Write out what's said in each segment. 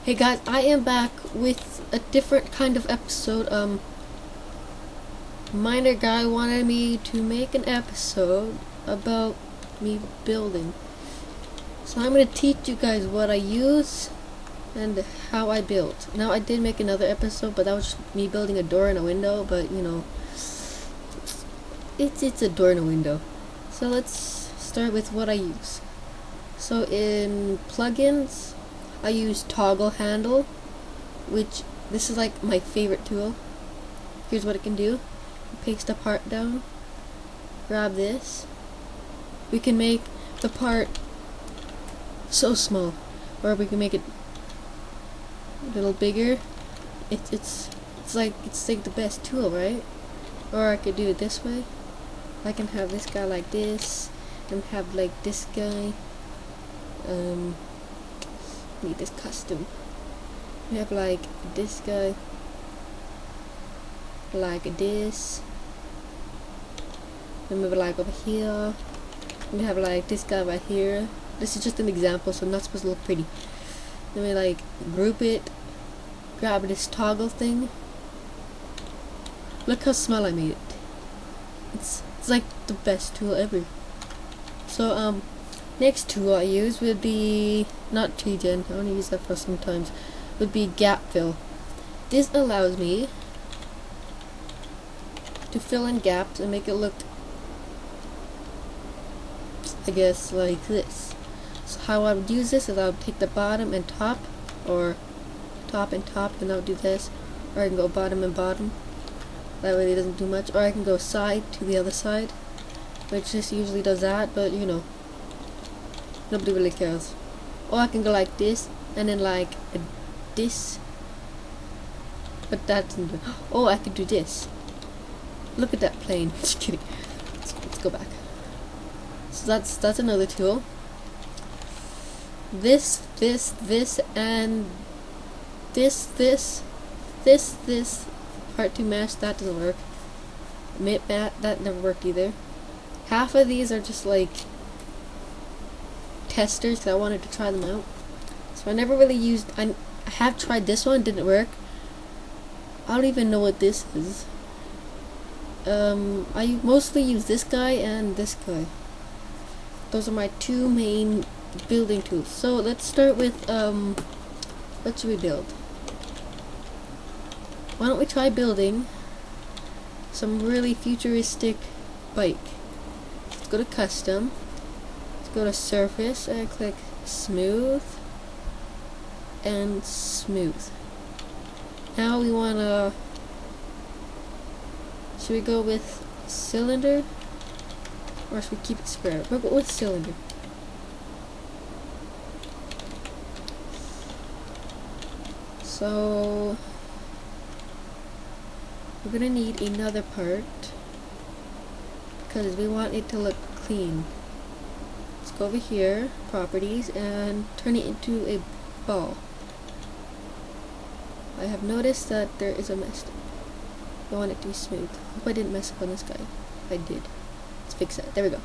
Hey guys, I am back with a different kind of episode. Minerguy wanted me to make an episode about me building. So I'm gonna teach you guys what I use and how I build. Now I did make another episode, but that was just me building a door and a window, but you know, it's a door and a window. So let's start with what I use. So in plugins, I use toggle handle, which this is like my favorite tool. Here's what it can do. Paste a part down, grab this. We can make the part so small, or we can make it a little bigger. It's like the best tool, right? Or I could do it this way. I can have this guy like this, and have like this guy. Need this custom. We have like this guy, like this. Then we have like over here. We have like this guy right here. This is just an example, so I'm not supposed to look pretty. Then we like group it, grab this toggle thing. Look how small I made it. It's like the best tool ever. So next tool I use would be not T-Gen. I only use that for sometimes. Would be gap fill. This allows me to fill in gaps and make it look, I guess, like this. So how I would use this is I would take the bottom and top, or top and top, and I would do this, or I can go bottom and bottom. That way it doesn't do much. Or I can go side to the other side, which just usually does that, but you know, nobody really cares. Or I can go like this, and then like this, but that doesn't do. Oh, I could do this. Look at that plane. Just kidding. Let's go back. So that's another tool. This, and this part to mesh, that doesn't work. That never worked either. Half of these are just like testers, because I wanted to try them out. So I never really used. I have tried this one, didn't work. I don't even know what this is. I mostly use this guy and this guy. Those are my two main building tools. So let's start with what should we build? Why don't we try building some really futuristic bike? Let's go to custom. Let's go to surface and click smooth and smooth. Now we wanna, should we go with cylinder, or should we keep it square? We'll go with cylinder. So we're gonna need another part because we want it to look clean. Let's go over here, properties, and turn it into a ball. I have noticed that there is a mess. I want it to be smooth. Hope I didn't mess up on this guy. I did. Let's fix that. There we go.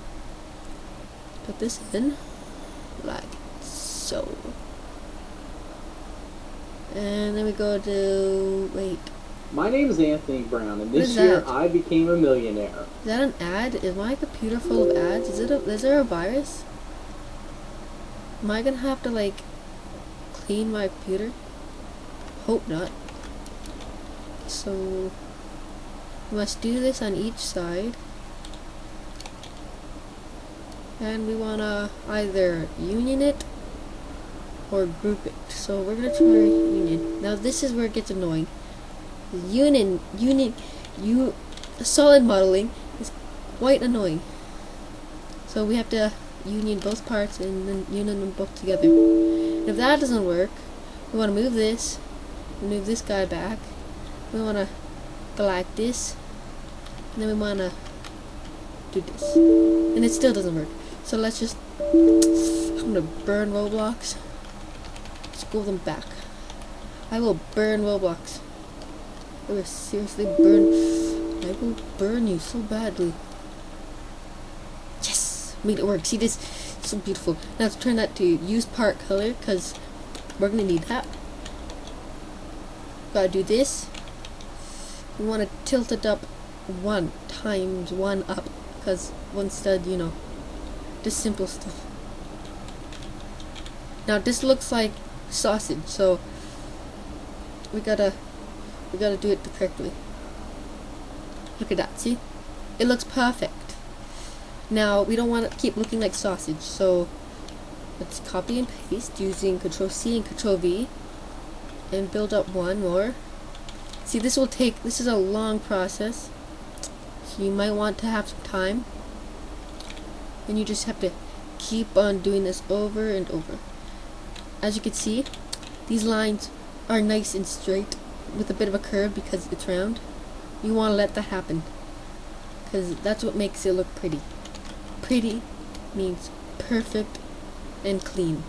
Put this in like so. And then we go to, wait. My name is Anthony Brown, and this year I became a millionaire. Is that an ad? Is my computer full of ads? Is there a virus? Am I gonna have to like clean my computer? Hope not. So we must do this on each side, and we wanna either union it or group it. So we're gonna try union. Now this is where it gets annoying. Solid modeling is quite annoying. So we have to union both parts and then union them both together. And if that doesn't work, we want to move this guy back. We want to go like this, and then we want to do this, and it still doesn't work. So let's just, I'm gonna burn Roblox. Scroll them back. I will burn Roblox. I will seriously burn. I will burn you so badly. Yes, made it work. See this? It's so beautiful. Now let's turn that to use part color, because we're gonna need that. gotta do this. We want to tilt it up 1 times 1 up, because one stud, you know, just simple stuff. Now this looks like sausage, so we gotta do it the correct way. Look at that, see? It looks perfect. Now we don't want it to keep looking like sausage, so let's copy and paste using Control C and Control V and build up one more. See, this is a long process, so you might want to have some time, and you just have to keep on doing this over and over. As you can see, these lines are nice and straight with a bit of a curve because it's round. You want to let that happen, because that's what makes it look pretty. Pretty means perfect and clean.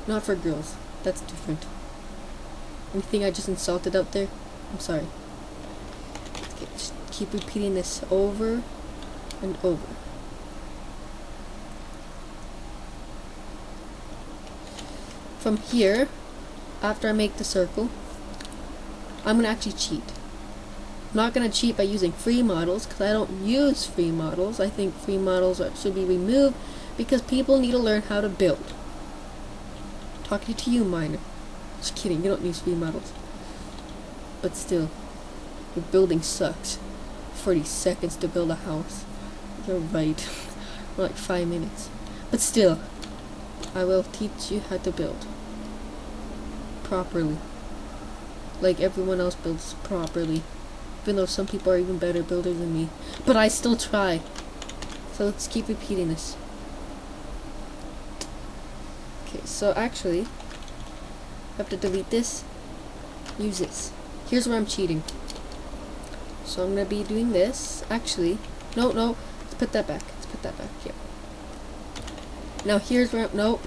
Not for girls. That's different. Anything I just insulted out there? I'm sorry. Okay, just keep repeating this over and over. From here, after I make the circle, I'm going to actually cheat. I'm not going to cheat by using free models, because I don't use free models. I think free models should be removed because people need to learn how to build. Talking to you, miner. Just kidding, you don't use free models. But still, your building sucks. 40 seconds to build a house. You're right. Like 5 minutes. But still, I will teach you how to build properly, like everyone else builds properly, even though some people are even better builders than me, but I still try. So let's keep repeating this. Okay, so actually I have to delete this, use this. Here's where I'm cheating. So I'm gonna be doing this. Actually, no, let's put that back. Let's put that back here. Now here's where no.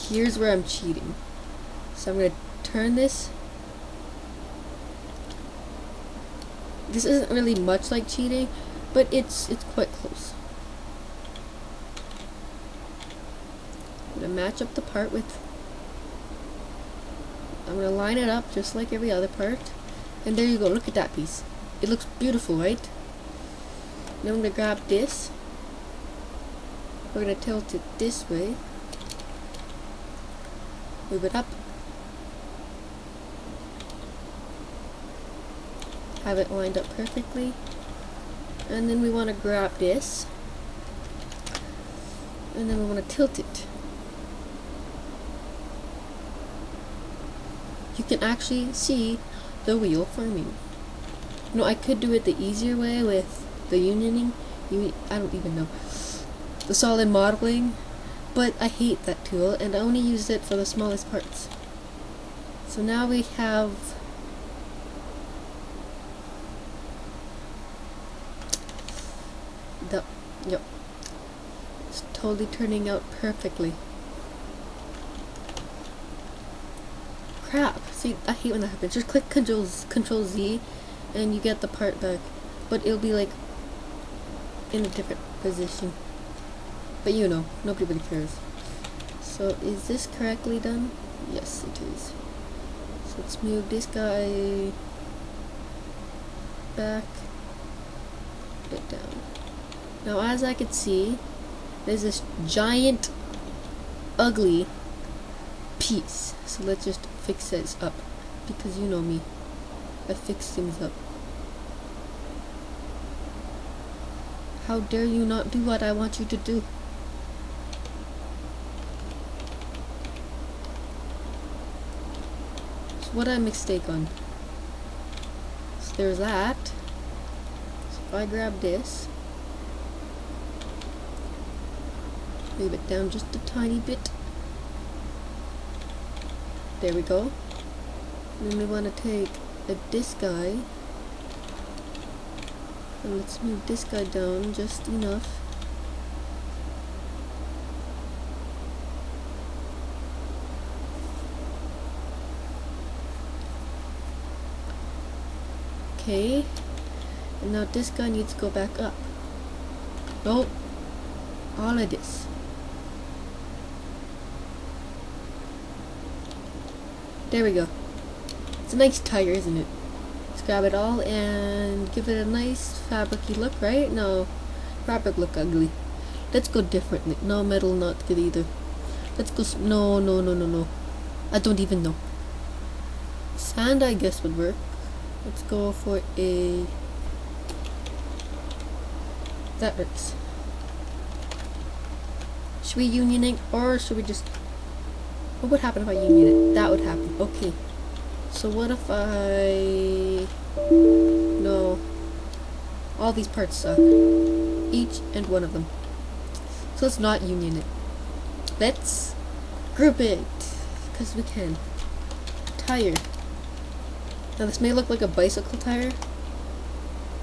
Here's where I'm cheating. So I'm going to turn this. This isn't really much like cheating, but it's quite close. I'm going to match up the part with, I'm going to line it up just like every other part. And there you go, look at that piece. It looks beautiful, right? Now I'm going to grab this. We're going to tilt it this way. Move it up. Have it lined up perfectly. And then we want to grab this. And then we want to tilt it. You can actually see the wheel forming. You know, I could do it the easier way with the unioning. I don't even know. The solid modeling. But I hate that tool, and I only use it for the smallest parts. So now we have yep. It's totally turning out perfectly. Crap. See, I hate when that happens. Just click Control Z and you get the part back. But it'll be like in a different position. But you know, nobody really cares. So is this correctly done? Yes, it is. So let's move this guy back a bit down. Now as I can see, there's this giant, ugly piece. So let's just fix this up, because you know me. I fix things up. How dare you not do what I want you to do? What a mistake on. So there's that. So if I grab this, move it down just a tiny bit. There we go. And then we want to take this guy, and let's move this guy down just enough. Okay, and now this guy needs to go back up. Nope, all of this. There we go. It's a nice tire, isn't it? Let's grab it all and give it a nice fabricy look, right? No, fabric look ugly. Let's go differently. No, metal not good either. Let's go. No. I don't even know. Sand, I guess, would work. Let's go for a. That works. Should we union it, or should we just? What would happen if I union it? That would happen. Okay. So what if I? No. All these parts suck. Each and one of them. So let's not union it. Let's group it, because we can. Tire. Now this may look like a bicycle tire,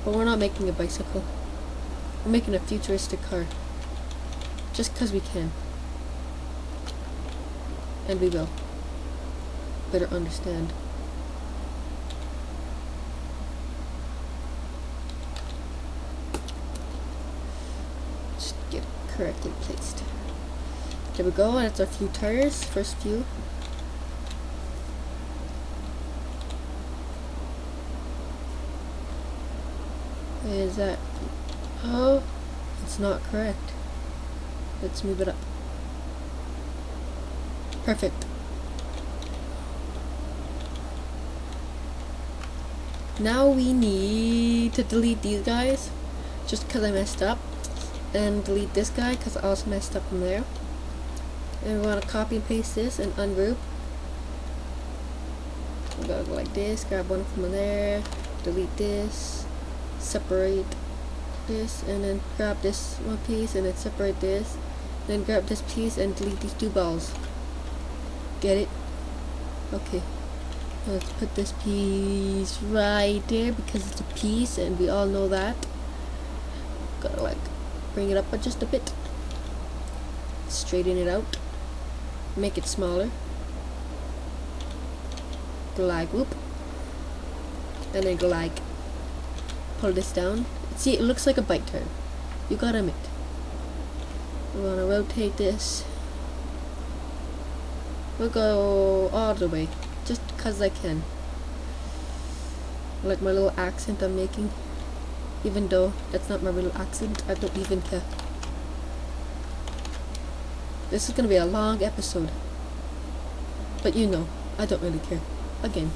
but we're not making a bicycle. We're making a futuristic car. Just because we can. And we will. Better understand. Just get it correctly placed. There we go, that's our few tires, first few. Is that? Oh, it's not correct. Let's move it up. Perfect. Now we need to delete these guys, just because I messed up, and delete this guy because I also messed up from there. And we want to copy and paste this and ungroup. We gotta go like this, grab one from there, delete this, separate this, and then grab this one piece and then separate this, then grab this piece and delete these two balls. Get it? Okay. Let's put this piece right there because it's a piece and we all know that. Gotta like bring it up just a bit. Straighten it out. Make it smaller. Go like whoop. And then go like pull this down. See, it looks like a bike tire. You gotta admit. We wanna rotate this. We'll go all the way. Just because I can. Like my little accent I'm making. Even though that's not my real accent, I don't even care. This is gonna be a long episode. But you know, I don't really care. Again.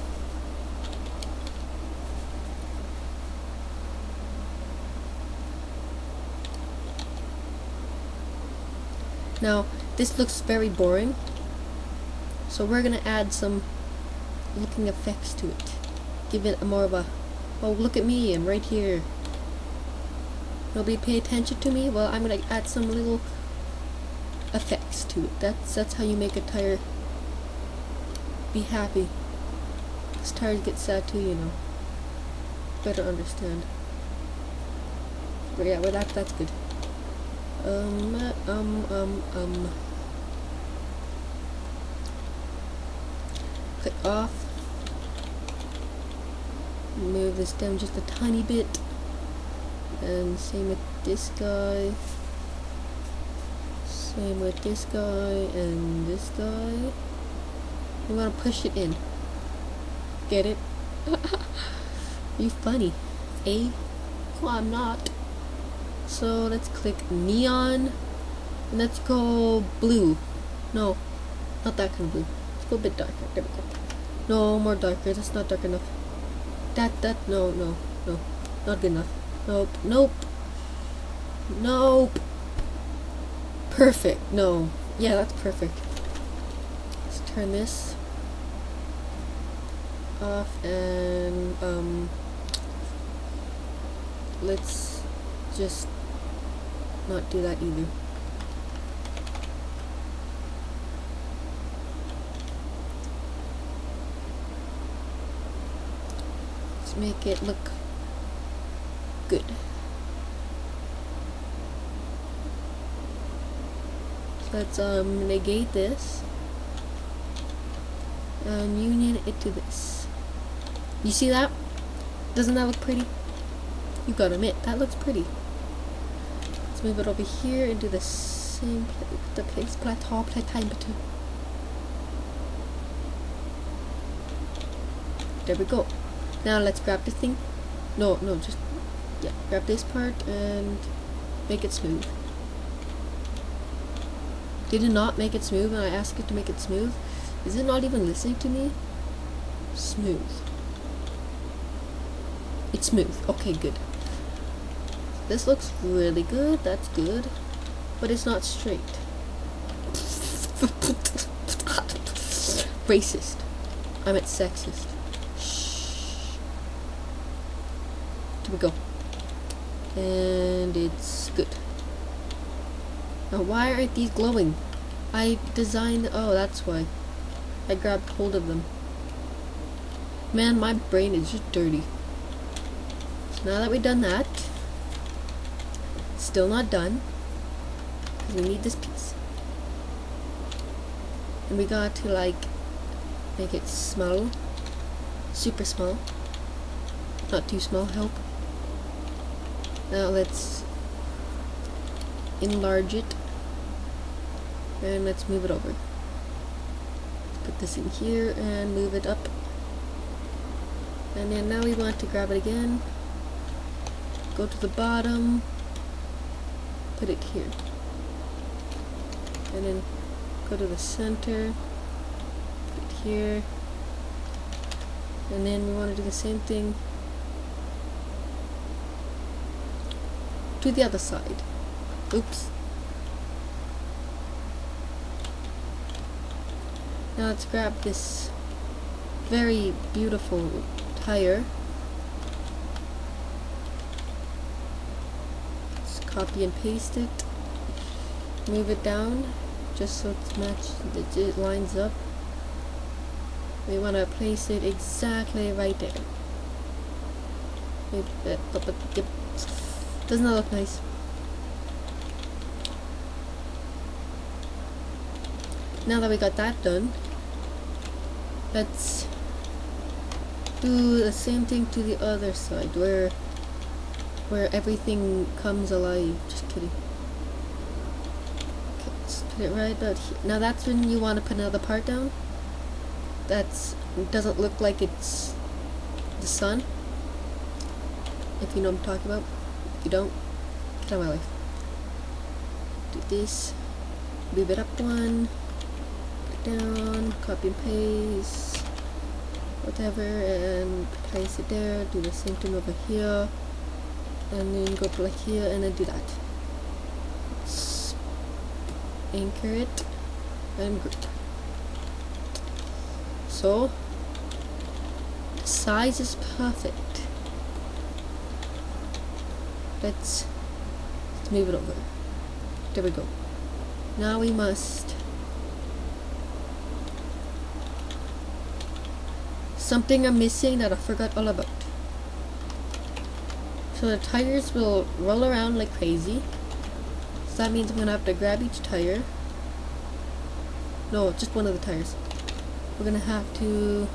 Now, this looks very boring. So we're gonna add some looking effects to it. Give it a more of a, oh look at me, I'm right here. Nobody pay attention to me? Well, I'm gonna add some little effects to it. That's how you make a tire be happy. Because tires get sad too, you know. Better understand. But yeah, well that's good. Click off. Move this down just a tiny bit. And same with this guy. Same with this guy and this guy. You want to push it in. Get it? You funny. Eh? Well, I'm not. So let's click neon. And let's go blue. No, not that kind of blue. Let's go a bit darker. There we go. No, more darker. That's not dark enough. No. Not good enough. Nope. Perfect. No. Yeah, that's perfect. Let's turn this off and let's just not do that either. Let's make it look good. So let's negate this and union it to this. You see that? Doesn't that look pretty? You gotta admit, that looks pretty. Let's move it over here and do the same place, plateau. There we go. Now let's grab the thing. No, just, yeah, grab this part and make it smooth. Did it not make it smooth when I asked it to make it smooth? Is it not even listening to me? Smooth. It's smooth. Okay, good. This looks really good. That's good. But it's not straight. Racist. I meant sexist. Shh. Here we go. And it's good. Now why aren't these glowing? I designed, oh, that's why. I grabbed hold of them. Man, my brain is just dirty. So now that we've done that, still not done, because we need this piece. And we got to like make it small, super small, not too small, help. Now let's enlarge it and let's move it over. Put this in here and move it up. And then now we want to grab it again, go to the bottom, put it here, and then go to the center, put it here, and then we want to do the same thing to the other side. Oops. Now let's grab this very beautiful tire. Let's copy and paste it. Move it down just so it's matched, it lines up. We want to place it exactly right there. Doesn't that look nice? Now that we got that done, let's do the same thing to the other side where everything comes alive. Just kidding. Okay, let's put it right about here. Now that's when you want to put another part down. It doesn't look like it's the sun. If you know what I'm talking about. If you don't, get out of my life. Do this. Move it up one. Down, copy and paste, whatever, and place it there. Do the same thing over here, and then go to like here, and then do that. Let's anchor it and group. So the size is perfect. Let's move it over. There we go. Now we must. Something I'm missing that I forgot all about. So the tires will roll around like crazy. So that means I'm gonna have to grab each tire. No, just one of the tires. We're gonna have to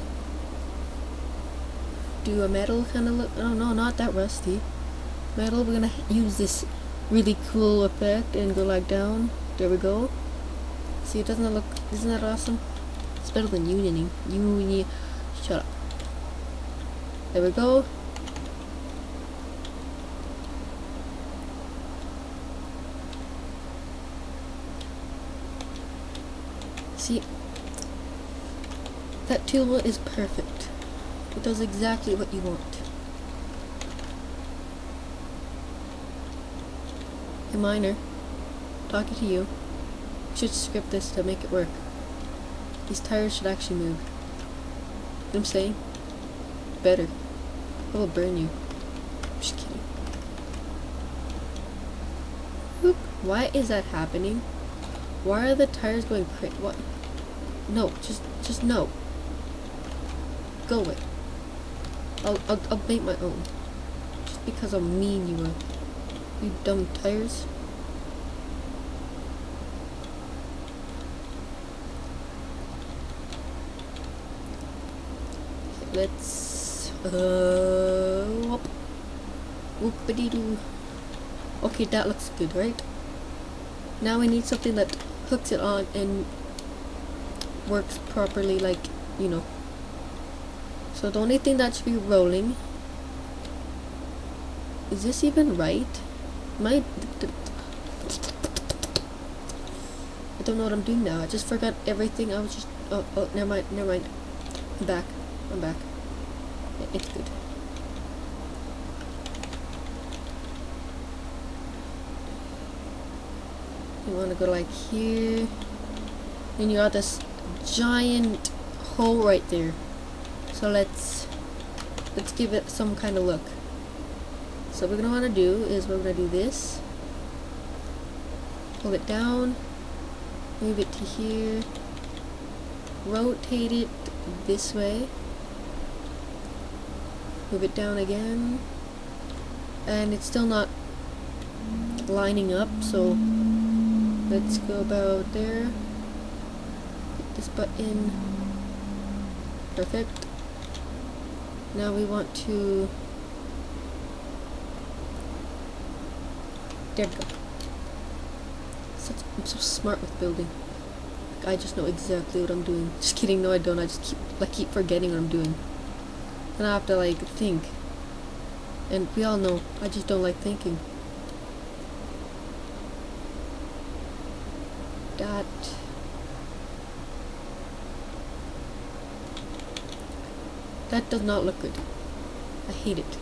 do a metal kind of look. Oh no, not that rusty. Metal. We're gonna use this really cool effect and go like down. There we go. See, doesn't that look? Isn't that awesome? It's better than unioning. Shut up. There we go. See, that tool is perfect. It does exactly what you want. Hey Miner, talking to you. You should script this to make it work. These tires should actually move. You know what I'm saying? Better. I will burn you. I'm just kidding. Whoop. Why is that happening? Why are the tires going crazy? What? No, just no. Go away. I'll make my own. Just because how mean you are. You dumb tires. Let's whoop-a-dee-doo. Okay, that looks good, right? Now we need something that hooks it on and works properly, like, you know. So the only thing that should be rolling, is this even right? I don't know what I'm doing now. I just forgot everything. I was just, oh, never mind. I'm back. It's good. You want to go like here, and you got this giant hole right there. So let's give it some kind of look. So what we're gonna want to do is we're gonna do this. Pull it down, move it to here, rotate it this way, move it down again, and it's still not lining up, so let's go about there. Hit this button. Perfect. Now we want to, there we go. I'm so smart with building. I just know exactly what I'm doing. Just kidding, no I don't. I just keep forgetting what I'm doing. And I have to like think. And we all know I just don't like thinking. That does not look good. I hate it.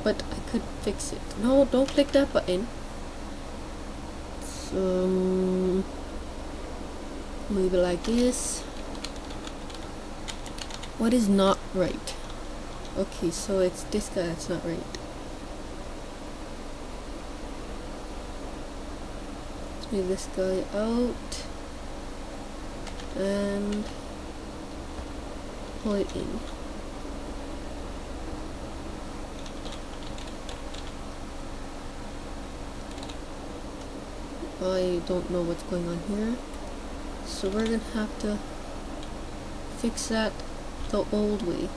But I could fix it. No, don't click that button. So move it like this. What is not right? Okay, so it's this guy that's not right. Let's move this guy out and pull it in. I don't know what's going on here, so we're gonna have to fix that the old way.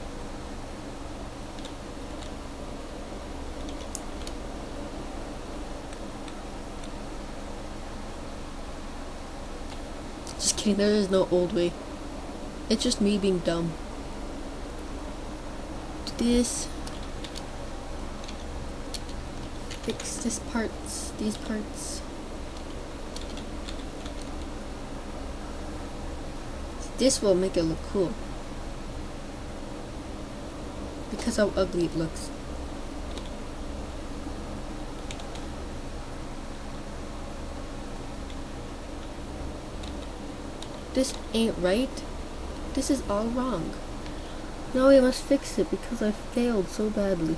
Just kidding, there is no old way. It's just me being dumb. Do this. Fix these parts. This will make it look cool. Because how ugly it looks. This ain't right. This is all wrong. Now we must fix it because I failed so badly.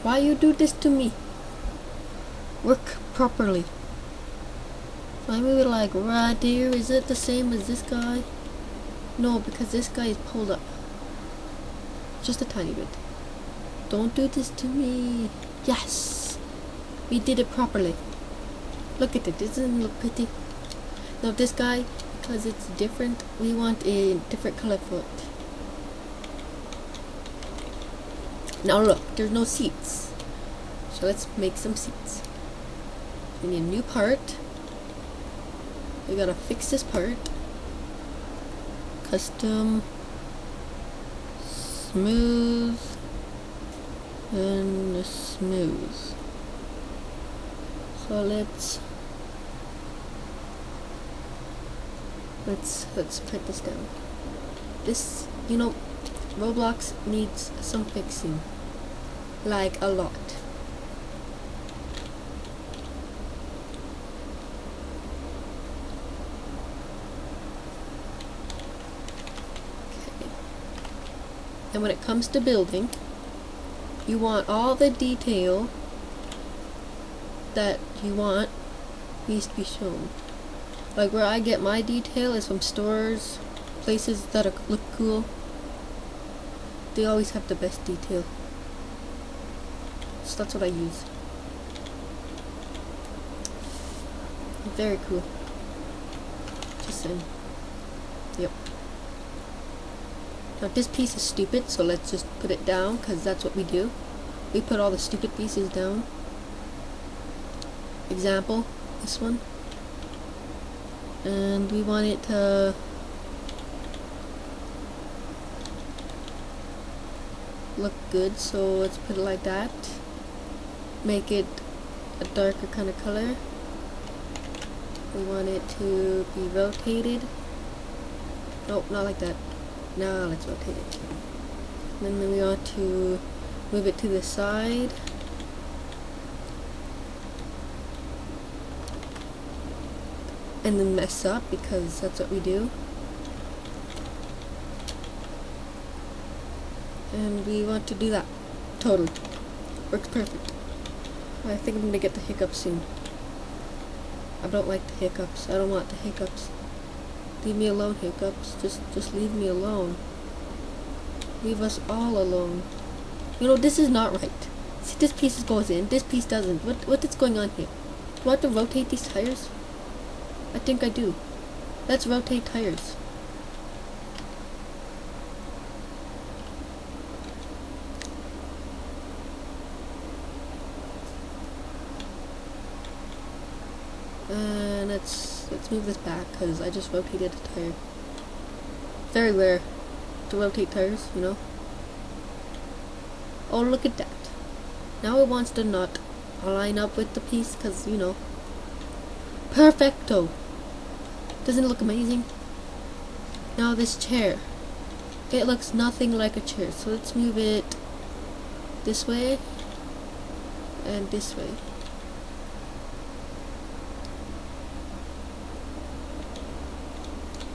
Why you do this to me? Work properly. So I move it like right there. Is it the same as this guy? No, because this guy is pulled up. Just a tiny bit. Don't do this to me. Yes! We did it properly. Look at it. Doesn't it look pretty? Now this guy, because it's different, we want a different color foot. Now look, there's no seats. So let's make some seats. We need a new part. We gotta fix this part. Custom. Smooth. And smooth. So let's print this down. This, you know, Roblox needs some fixing. Like a lot. Okay. And when it comes to building, you want all the detail that you want needs to be shown. Like where I get my detail is from stores, places that look cool. They always have the best detail. So that's what I use. Very cool. Just saying. Yep. Now this piece is stupid, so let's just put it down, because that's what we do. We put all the stupid pieces down. Example, this one. And we want it to look good, so let's put it like that. Make it a darker kind of color. We want it to be rotated. Nope, not like that. Now let's rotate it. And then we want to move it to the side. And then mess up, because that's what we do. And we want to do that. Totally. Works perfect. I think I'm gonna get the hiccups soon. I don't like the hiccups. I don't want the hiccups. Leave me alone, hiccups. Just leave me alone. Leave us all alone. You know, this is not right. See, this piece goes in, this piece doesn't. What is going on here? Do I have to rotate these tires? I think I do. Let's rotate tires. And let's move this back, because I just rotated a tire. Very rare to rotate tires, you know. Oh, look at that. Now it wants to not line up with the piece, because, you know. Perfecto. Doesn't it look amazing? Now this chair. It looks nothing like a chair, so let's move it this way and this way.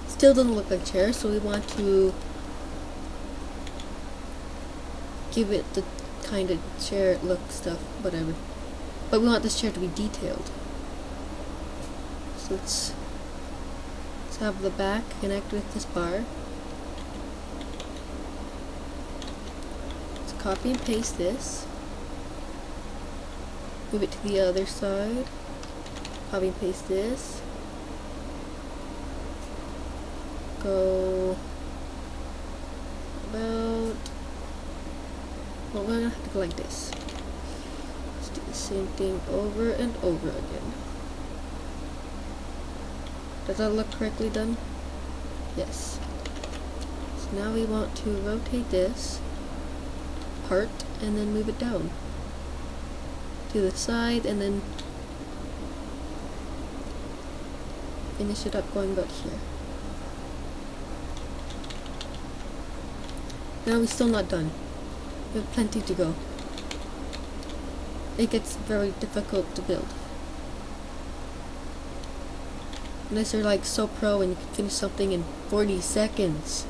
Still doesn't look like a chair, so we want to give it the kind of chair look stuff, whatever. But we want this chair to be detailed. So let's have the back connect with this bar. Let's copy and paste this. Move it to the other side. Copy and paste this. Go about, well, we're gonna have to go like this. Let's do the same thing over and over again. Does that look correctly done? Yes. So now we want to rotate this part and then move it down to the side, and then finish it up going about here. Now we're still not done. We have plenty to go. It gets very difficult to build. Unless you're like so pro and you can finish something in 40 seconds.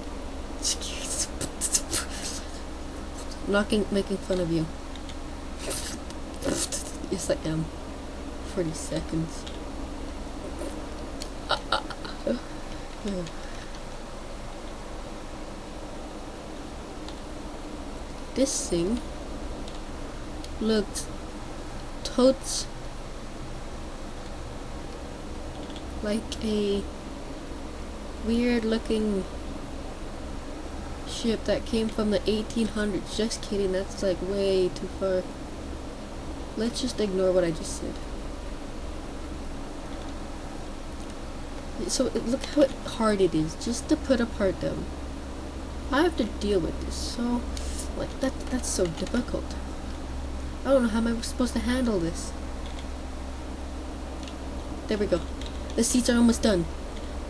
I'm not making fun of you. Yes, I am. 40 seconds. This thing looked totes like a weird looking ship that came from the 1800s. Just kidding, that's like way too far. Let's just ignore what I just said. So look how hard it is just to put a part down. I have to deal with this, so like that's so difficult. I don't know how am I supposed to handle this. There we go. The seats are almost done.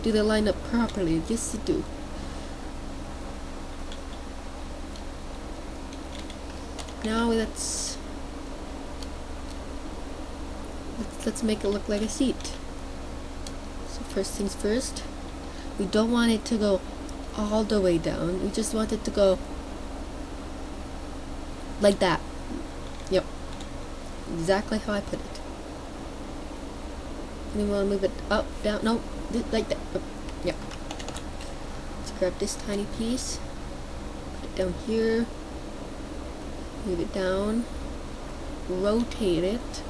Do they line up properly? Yes, they do. Now let's make it look like a seat. So first things first, we don't want it to go all the way down. We just want it to go like that. Yep. Exactly how I put it. And we want to move it up, down, no, like that. Oh, yep. Let's grab this tiny piece, put it down here, move it down, rotate it,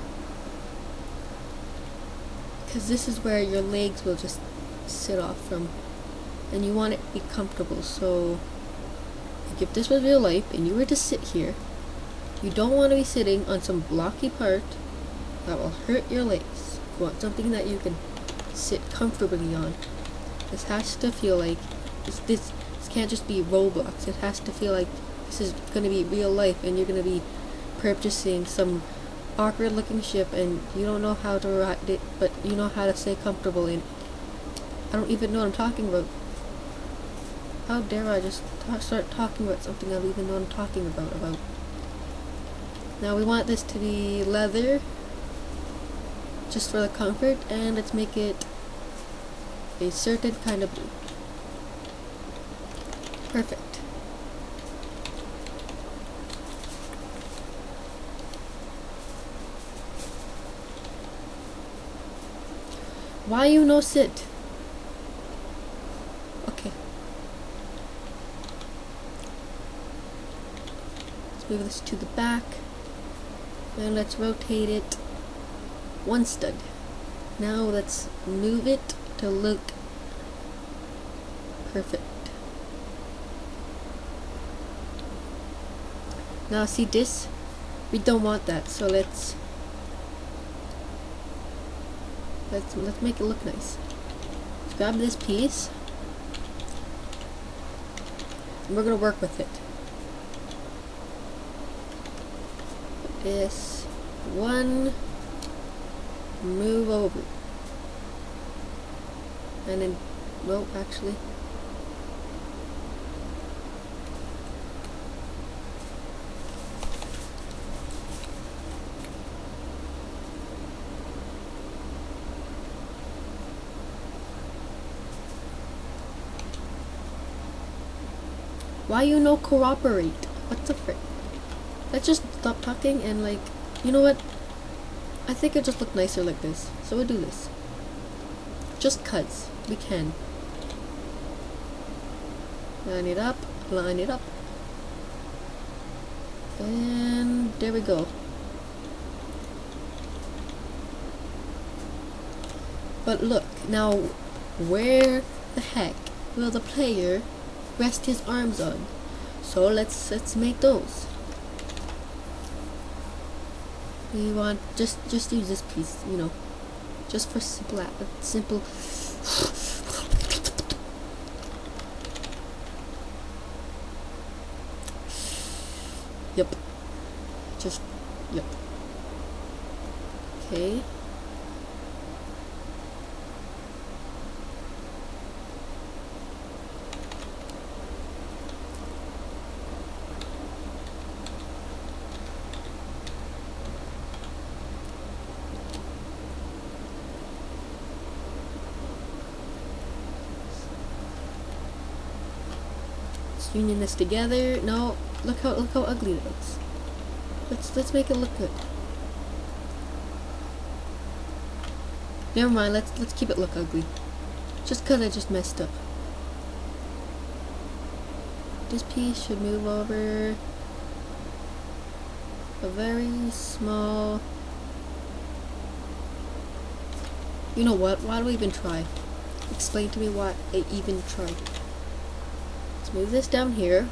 because this is where your legs will just sit off from, and you want it to be comfortable. So like if this was real life and you were to sit here, you don't want to be sitting on some blocky part that will hurt your legs. You want something that you can sit comfortably on. This has to feel like this can't just be Roblox. It has to feel like this is going to be real life, and you're going to be purchasing some awkward looking ship and you don't know how to ride it, but you know how to stay comfortable in it. I don't even know what I'm talking about. How dare I just start talking about something I don't even know what I'm talking about. Now we want this to be leather, just for the comfort, and let's make it a certain kind of blue. Perfect. Why you no sit? Okay. Let's move this to the back. And let's rotate it one stud. Now let's move it to look perfect. Now see this? We don't want that, so let's make it look nice. Let's grab this piece and we're gonna work with it. This one, move over, and then, well, actually, why you no cooperate? What the frick? Let's just stop talking and like, you know what? I think it just look nicer like this. So we'll do this. Just cuts. We can. Line it up. Line it up. And there we go. But look, now where the heck will the player rest his arms on? So let's make those. We want just use this piece, you know, just for simple. Yep. Just yep. Okay. Union this together. No, look how ugly it looks. Let's make it look good. Never mind. Let's keep it look ugly. Just cause I just messed up. This piece should move over a very small. You know what? Why do we even try? Explain to me why I even tried. Let's move this down here.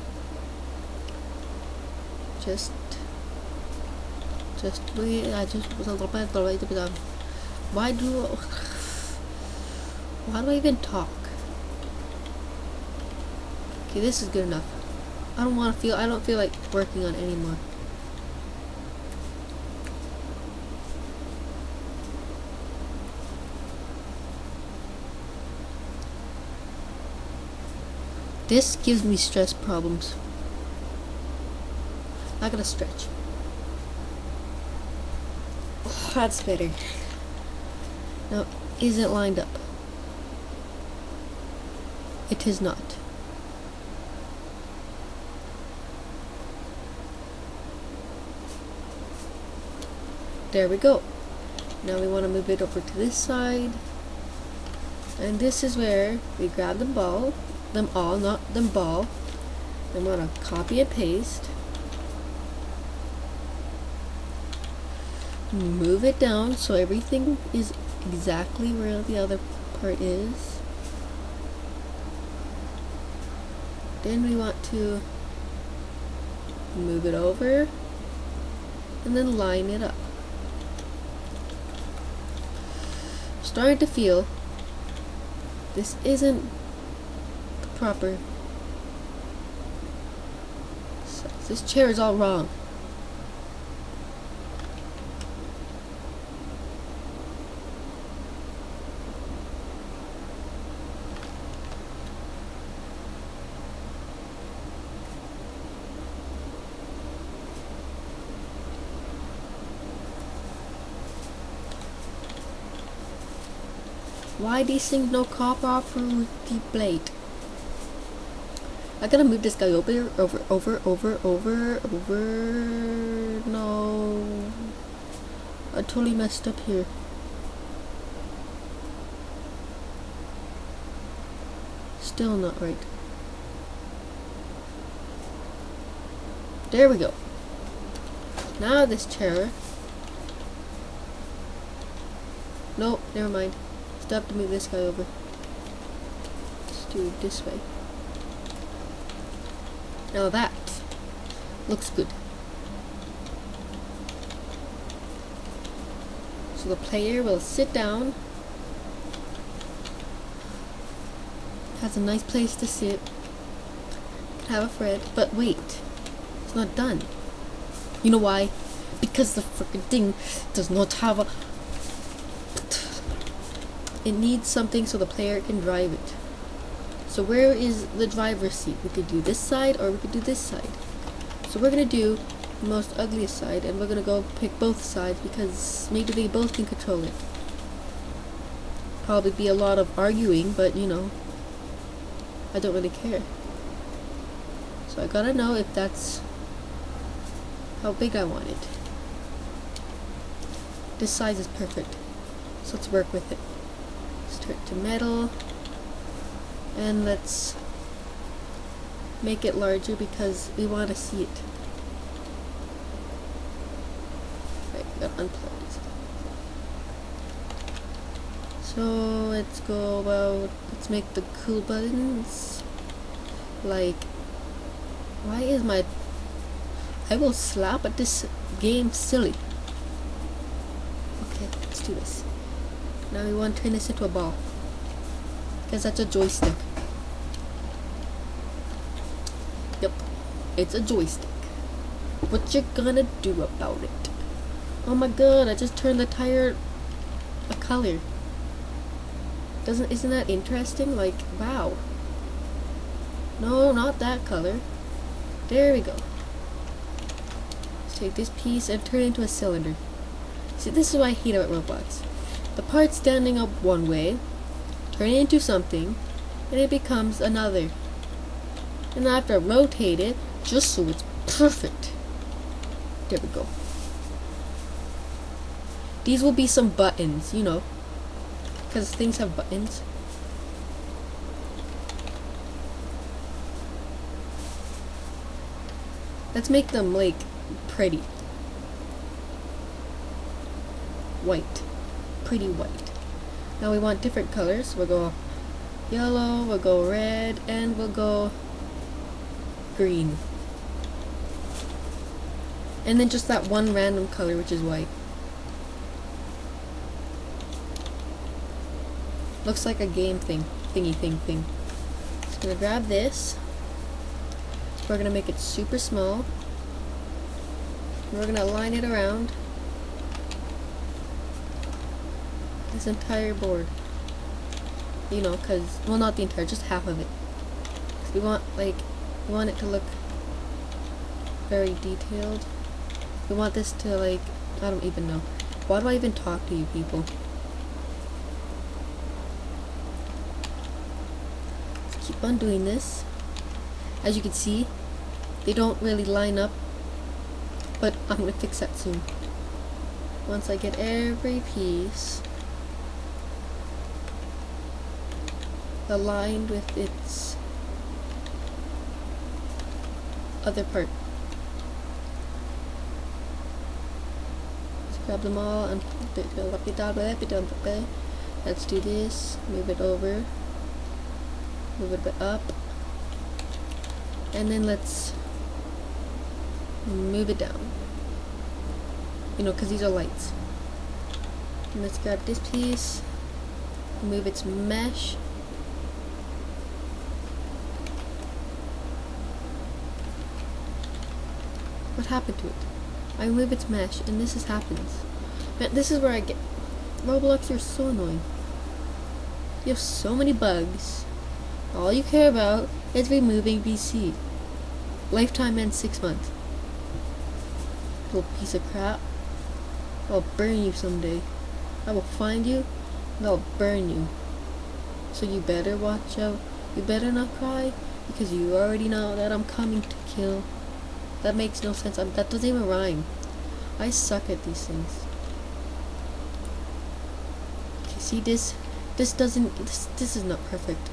Wait, I just was a little bit down. Why do I even talk? Okay, this is good enough. I don't feel like working on it anymore. This gives me stress problems. Not gonna stretch. Oh, that's better. Now, is it lined up? It is not. There we go. Now we want to move it over to this side. And this is where we grab them all, not them ball. I'm gonna copy and paste. Move it down so everything is exactly where the other part is. Then we want to move it over and then line it up. Starting to feel this isn't the proper size. This chair is all wrong. Why these things no cooperate with the blade? I gotta move this guy over. No. I totally messed up here. Still not right. There we go. Now this chair. Nope, never mind. Still have to move this guy over. Let's do it this way. Now that looks good. So the player will sit down. Has a nice place to sit. Can have a friend. But wait, it's not done. You know why? Because the freaking thing does not have a... It needs something so the player can drive it. So where is the driver's seat? We could do this side or we could do this side. So we're gonna do the most ugliest side and we're gonna go pick both sides because maybe they both can control it. Probably be a lot of arguing, but you know, I don't really care. So I gotta know if that's how big I want it. This size is perfect. So let's work with it. Turn it to metal. And let's make it larger because we want to see it. Right, we gotta unplug this. So let's go about, let's make the cool buttons like, why is my, I will slap at this game silly. Okay, let's do this. Now we want to turn this into a ball because that's a joystick. Yep, it's a joystick. What you gonna do about it? Oh my god, I just turned the tire a color. Isn't that interesting? Like, wow. No, not that color. There we go. Let's take this piece and turn it into a cylinder. See, this is what I hate about Roblox. The part standing up one way, turn it into something, and it becomes another. And I have to rotate it just so it's perfect. There we go. These will be some buttons, you know, because things have buttons. Let's make them like pretty. White. Pretty white. Now we want different colors. We'll go yellow, we'll go red, and we'll go green. And then just that one random color, which is white. Looks like a game thing. Thing. Just gonna grab this. We're gonna make it super small. We're gonna line it around this entire board. You know, cause, well, not the entire, just half of it. Cause we want, like, we want it to look very detailed. We want this to, like, I don't even know. Why do I even talk to you people? Let's keep on doing this. As you can see, they don't really line up, but I'm gonna fix that soon. Once I get every piece aligned with its other part. grab them all and let's do this. Move it over, move it up, and then let's move it down, you know, because these are lights. And let's grab this piece, move its mesh, what happened to it? I move its mesh and this happens. Man, this is where I get Roblox, you're so annoying. You have so many bugs. All you care about is removing BC. Lifetime ends 6 months. Little piece of crap. I'll burn you someday. I will find you and I'll burn you. So you better watch out. You better not cry because you already know that I'm coming to kill. That makes no sense. That doesn't even rhyme. I suck at these things. Okay, see this? This is not perfect.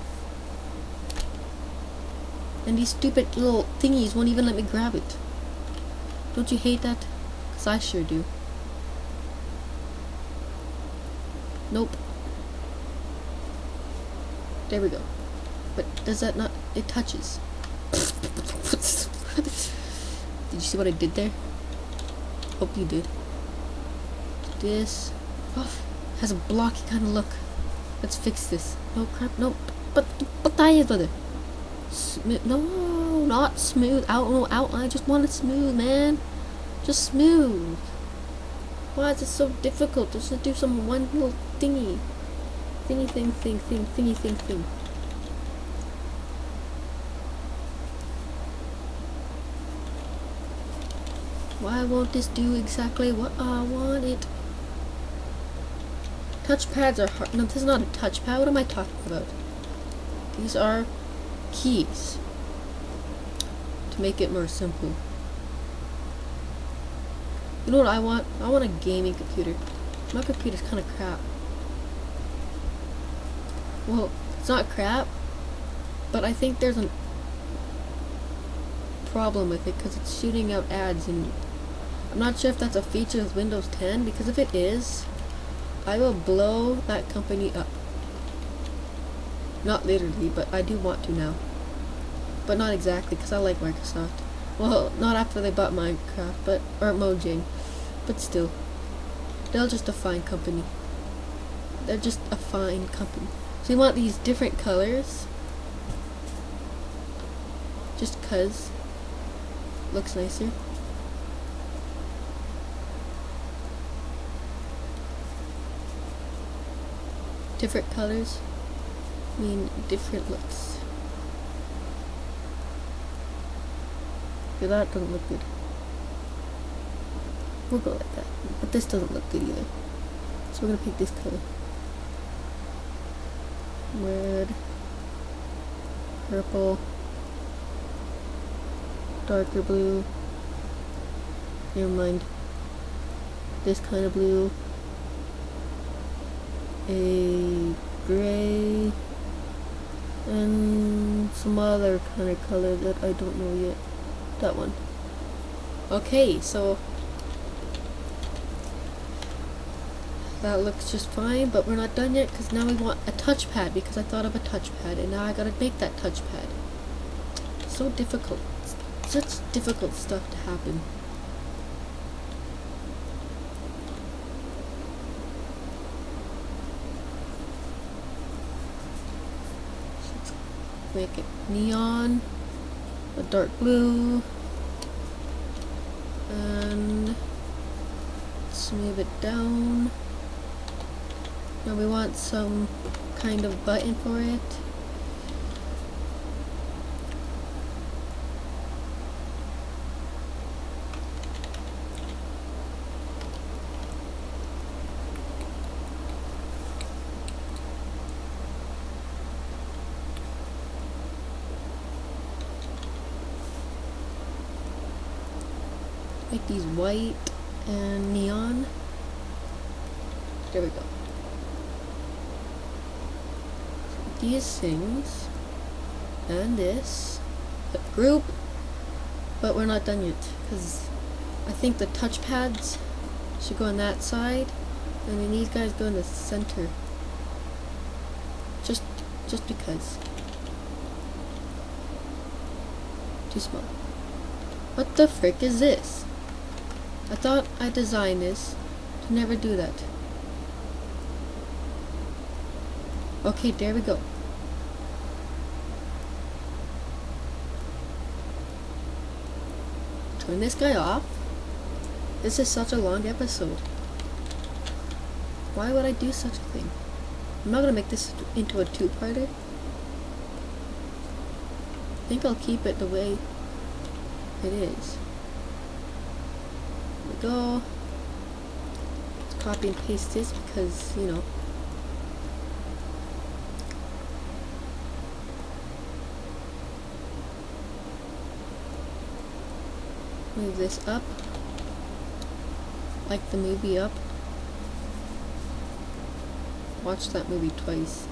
And these stupid little thingies won't even let me grab it. Don't you hate that? 'Cause I sure do. Nope. There we go. But does that not? It touches. Did you see what I did there? Hope you did. This has a blocky kind of look. Let's fix this. No crap. No. But tayo to no, not smooth. Out. I just want it smooth, man. Just smooth. Why is it so difficult just to do some one little thingy? Thingy thing. Why won't this do exactly what I want it? Touchpads are hard. No, this is not a touchpad. What am I talking about? These are keys to make it more simple. You know what I want? I want a gaming computer. My computer's kind of crap. Well, it's not crap, but I think there's a problem with it because it's shooting out ads, and I'm not sure if that's a feature of Windows 10, because if it is, I will blow that company up. Not literally, but I do want to now. But not exactly, because I like Microsoft. Well, not after they bought Minecraft, or Mojang. But still. They're just a fine company. They're just a fine company. So you want these different colors. Just 'cause. Looks nicer. Different colors mean different looks. Okay, that doesn't look good. We'll go like that. But this doesn't look good either. So we're gonna pick this color. Red. Purple. Darker blue. Never mind. This kind of blue. A gray. And some other kind of color that I don't know yet. That one. Okay, so that looks just fine, but we're not done yet because now we want a touchpad, because I thought of a touchpad and now I gotta make that touchpad. So difficult. Such difficult stuff to happen. Make it neon, a dark blue, and let's move it down. Now we want some kind of button for it. Make these white and neon. There we go. These things and this group, but we're not done yet because I think the touchpads should go on that side, and then these guys go in the center. Just because. Too small. What the frick is this? I thought I designed this to never do that. Okay, there we go. Turn this guy off? This is such a long episode. Why would I do such a thing? I'm not gonna make this into a two-parter. I think I'll keep it the way it is. There we go. Let's copy and paste this because, you know. Move this up. Like the movie Up. Watch that movie twice.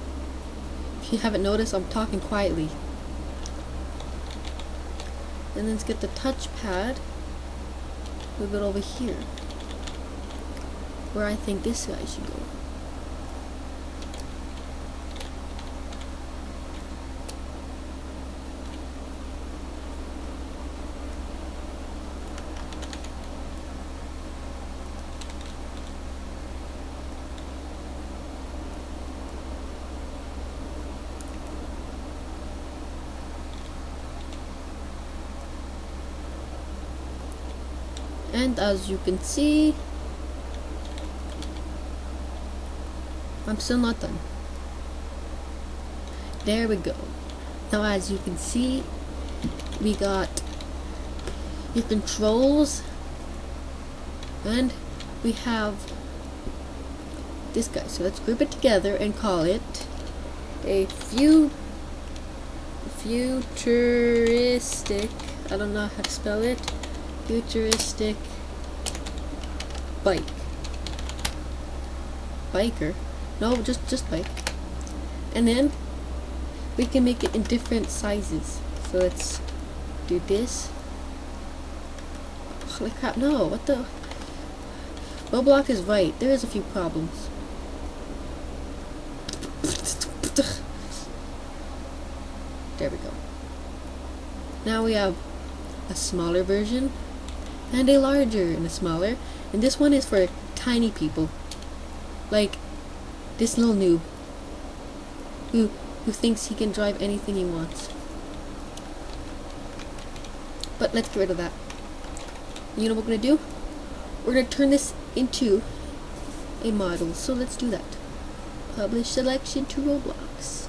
If you haven't noticed, I'm talking quietly. And then let's get the touchpad. Move it over here. Where I think this guy should go. And as you can see, I'm still not done. There we go. Now as you can see, we got your controls, and we have this guy. So let's group it together and call it a futuristic, I don't know how to spell it, futuristic bike. Biker? No, just bike. And then we can make it in different sizes. So let's do this. Holy crap, no, what the? Roblox is right, there is a few problems. There we go. Now we have a smaller version and a larger and a smaller, and this one is for tiny people like this little noob who thinks he can drive anything he wants. But let's get rid of that. You know what we're gonna do? We're gonna turn this into a model, so let's do that. Publish selection to Roblox.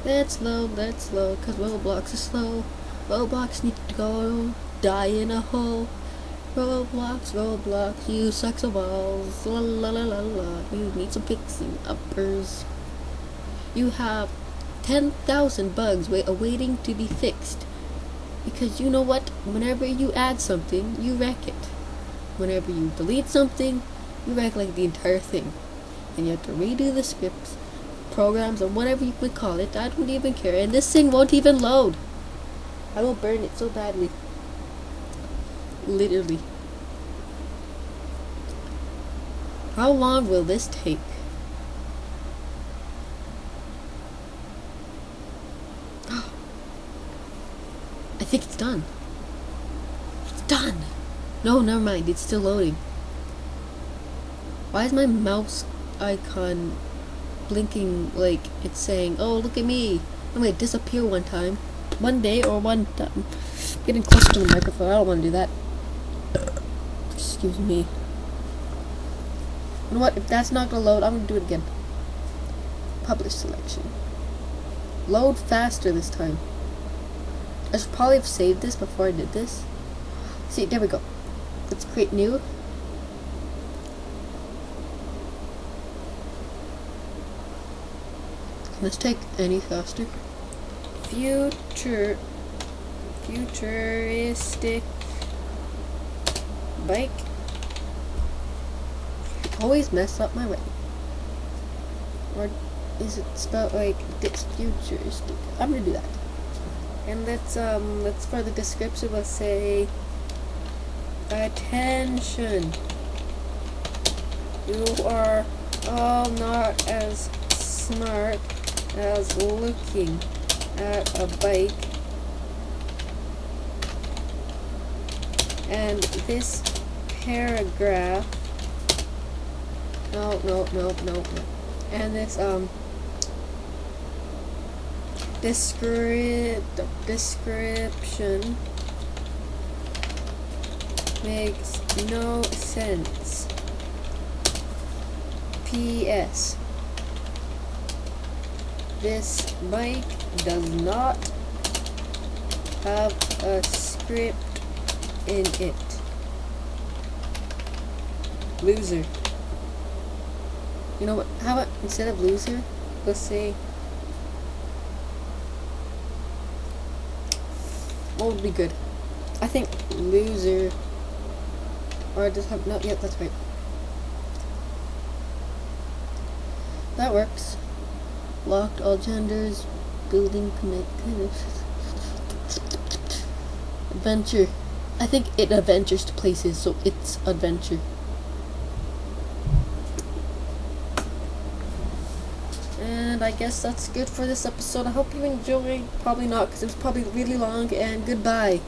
Let's load, cause Roblox is slow. Roblox need to go die in a hole. Roblox, you sucks of balls. La la la la la. You need some fixing uppers. You have 10,000 bugs awaiting to be fixed. Because you know what? Whenever you add something, you wreck it. Whenever you delete something, you wreck like the entire thing. And you have to redo the scripts, programs, or whatever you would call it. I don't even care. And this thing won't even load. I will burn it so badly. Literally. How long will this take? I think it's done. It's done! No, never mind. It's still loading. Why is my mouse icon blinking like it's saying, oh, look at me? I'm gonna disappear one day or one time. Getting close to the microphone. I don't want to do that. Excuse me. You know what? If that's not gonna load, I'm gonna do it again. Publish selection. Load faster this time. I should probably have saved this before I did this. See, there we go. Let's create new. Let's take any faster. Futuristic bike. always mess up my writing. Or is it spelled like this futuristic? I'm gonna do that. And let's for the description, let's say, attention. You are all not as smart as looking at a bike. And this paragraph, no. And this description makes no sense. P.S. This bike does not have a script in it. Loser. You know what? How about instead of loser, let's say, what would be good? I think loser, or just have, no, yeah, that's right. That works. Locked all genders, building connected. Adventure. I think it adventures to places, so it's adventure. And I guess that's good for this episode. I hope you enjoyed. Probably not, because it was probably really long. And goodbye.